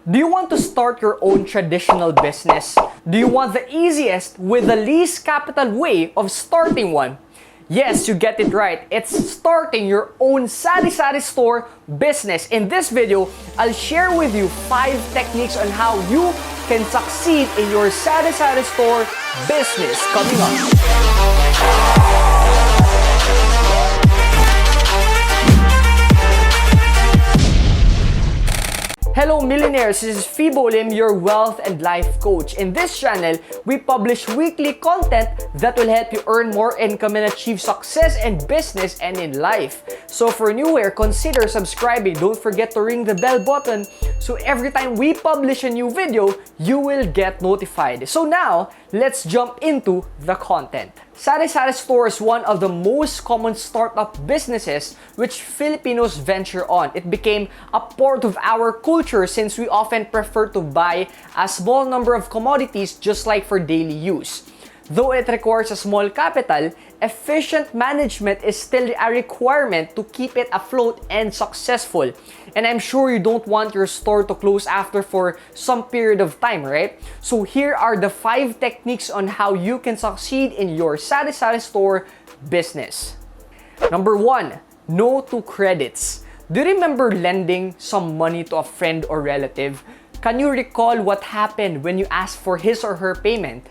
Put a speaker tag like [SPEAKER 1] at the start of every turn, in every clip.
[SPEAKER 1] Do you want to start your own traditional business? Do you want the easiest with the least capital way of starting one? Yes, you get it right. It's starting your own Sari-Sari store business. In this video, I'll share with you 5 techniques on how you can succeed in your Sari-Sari store business coming up. Hello millionaires, this is Fibo Lim, your wealth and life coach. In this channel, we publish weekly content that will help you earn more income and achieve success in business and in life. So for new here, consider subscribing. Don't forget to ring the bell button so every time we publish a new video, you will get notified. So now, let's jump into the content. Sari-Sari store is one of the most common startup businesses which Filipinos venture on. It became a part of our culture since we often prefer to buy a small number of commodities just like for daily use. Though it requires a small capital, efficient management is still a requirement to keep it afloat and successful. And I'm sure you don't want your store to close after for some period of time, right? So here are the 5 techniques on how you can succeed in your Sari-Sari store business. Number 1, no to credits. Do you remember lending some money to a friend or relative? Can you recall what happened when you asked for his or her payment?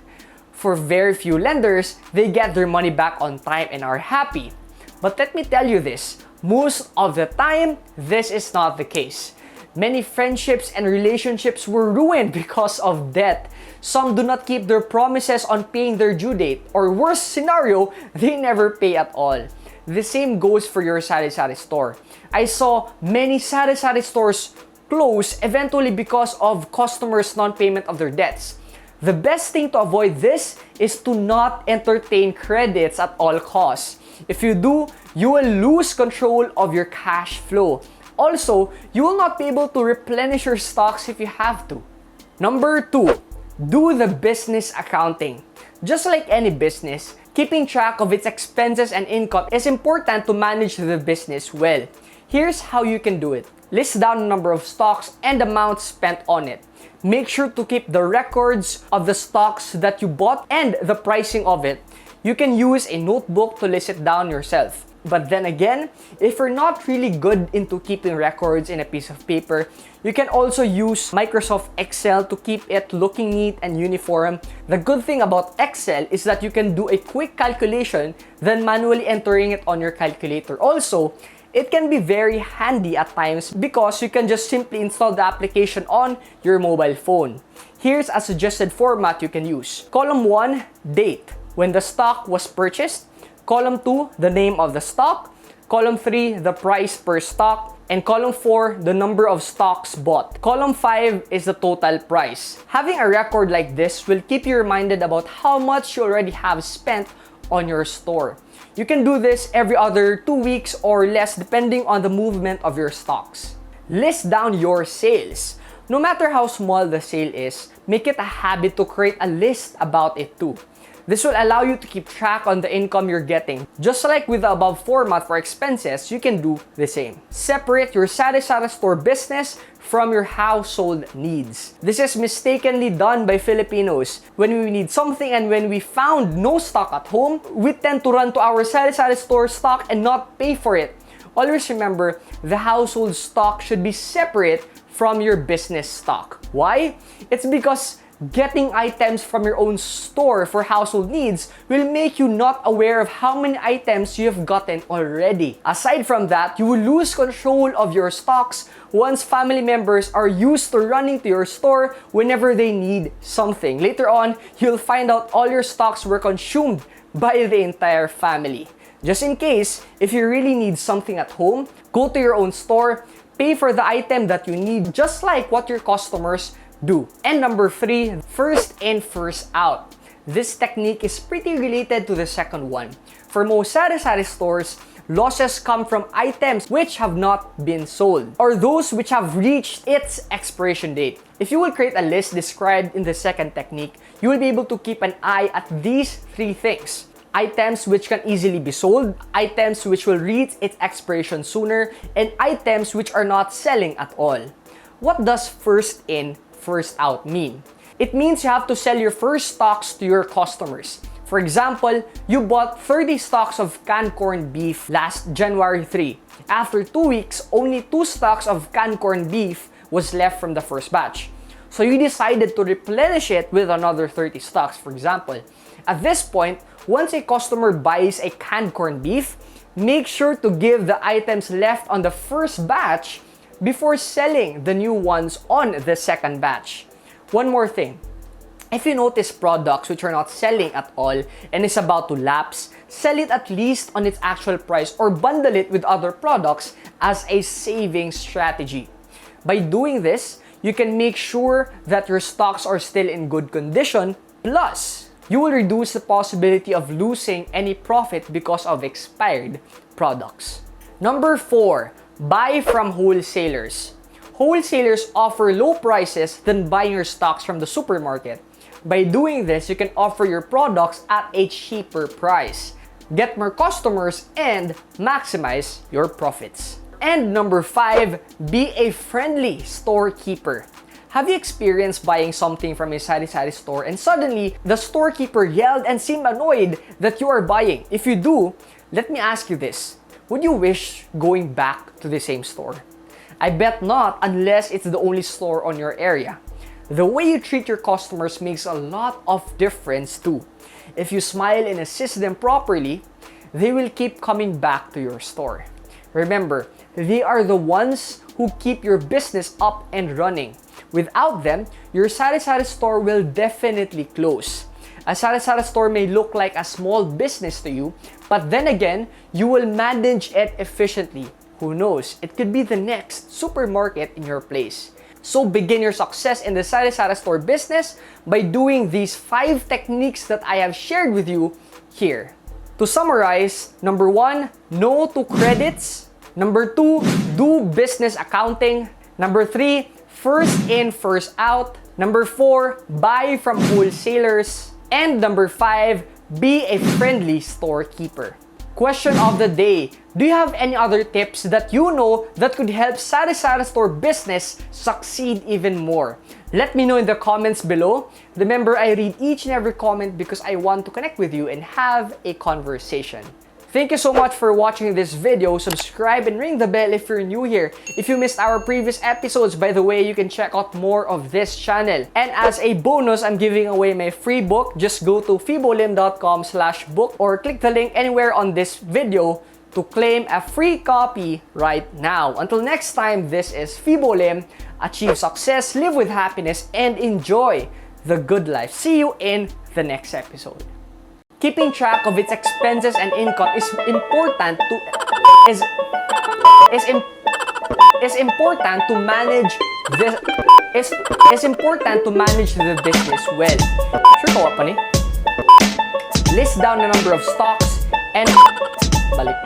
[SPEAKER 1] For very few lenders, they get their money back on time and are happy. But let me tell you this, most of the time, this is not the case. Many friendships and relationships were ruined because of debt. Some do not keep their promises on paying their due date, or worst scenario, they never pay at all. The same goes for your Sari-Sari store. I saw many Sari-Sari stores close eventually because of customers' non-payment of their debts. The best thing to avoid this is to not entertain credits at all costs. If you do, you will lose control of your cash flow. Also, you will not be able to replenish your stocks if you have to. Number 2, do the business accounting. Just like any business, keeping track of its expenses and income is important to manage the business well. Here's how you can do it. List down the number of stocks and amounts spent on it. Make sure to keep the records of the stocks that you bought and the pricing of it. You can use a notebook to list it down yourself. But then again, if you're not really good into keeping records in a piece of paper, you can also use Microsoft Excel to keep it looking neat and uniform. The good thing about Excel is that you can do a quick calculation, then manually entering it on your calculator. Also, it can be very handy at times because you can just simply install the application on your mobile phone. Here's a suggested format you can use. Column 1, date, when the stock was purchased. Column 2, the name of the stock. Column 3, the price per stock. And column 4, the number of stocks bought. Column 5 is the total price. Having a record like this will keep you reminded about how much you already have spent on your store. You can do this every other 2 weeks or less depending on the movement of your stocks. List down your sales. No matter how small the sale is, make it a habit to create a list about it too. This will allow you to keep track on the income you're getting. Just like with the above format for expenses, you can do the same. Separate your Sari-Sari store business from your household needs. This is mistakenly done by Filipinos. When we need something and when we found no stock at home, we tend to run to our Sari-Sari store stock and not pay for it. Always remember, the household stock should be separate from your business stock. Why? It's because getting items from your own store for household needs will make you not aware of how many items you have gotten already. Aside from that, you will lose control of your stocks once family members are used to running to your store whenever they need something. Later on, you'll find out all your stocks were consumed by the entire family. Just in case, if you really need something at home, go to your own store, pay for the item that you need, just like what your customers do. And number 3, first in, first out. This technique is pretty related to the second one. For most Sari-Sari stores, losses come from items which have not been sold or those which have reached its expiration date. If you will create a list described in the second technique, you will be able to keep an eye at these 3 things. Items which can easily be sold, items which will reach its expiration sooner, and items which are not selling at all. What does first in, first out mean? It means you have to sell your first stocks to your customers. For example, you bought 30 stocks of canned corned beef last January 3. After 2 weeks, only 2 stocks of canned corned beef was left from the first batch. So you decided to replenish it with another 30 stocks, for example. At this point, once a customer buys a canned corned beef, make sure to give the items left on the first batch before selling the new ones on the second batch. One more thing. If you notice products which are not selling at all and is about to lapse, sell it at least on its actual price or bundle it with other products as a saving strategy. By doing this, you can make sure that your stocks are still in good condition, plus you will reduce the possibility of losing any profit because of expired products. Number 4, buy from wholesalers. Wholesalers offer low prices than buying your stocks from the supermarket. By doing this, you can offer your products at a cheaper price, get more customers, and maximize your profits. And number 5, be a friendly storekeeper. Have you experienced buying something from a Sari-Sari store and suddenly the storekeeper yelled and seemed annoyed that you are buying? If you do, let me ask you this. Would you wish going back to the same store? I bet not, unless it's the only store on your area. The way you treat your customers makes a lot of difference too. If you smile and assist them properly, they will keep coming back to your store. Remember, they are the ones who keep your business up and running. Without them, your Sari-Sari store will definitely close. A Sari-Sari store may look like a small business to you, but then again, you will manage it efficiently. Who knows, it could be the next supermarket in your place. So begin your success in the Sari-Sari store business by doing these 5 techniques that I have shared with you here. To summarize, number 1, no to credits. Number 2, do business accounting. Number 3, first in, first out. Number 4, buy from wholesalers. And number 5, be a friendly storekeeper. Question of the day. Do you have any other tips that you know that could help Sari-Sari store business succeed even more? Let me know in the comments below. Remember, I read each and every comment because I want to connect with you and have a conversation. Thank you so much for watching this video. Subscribe and ring the bell if you're new here. If you missed our previous episodes, by the way, you can check out more of this channel. And as a bonus, I'm giving away my free book. Just go to fibolim.com/book or click the link anywhere on this video to claim a free copy right now. Until next time, this is Fibo Lim. Achieve success, live with happiness, and enjoy the good life. See you in the next episode. Keeping track of its expenses and income is important to manage the business well. Sure ko pa ni? List down the number of stocks and balik.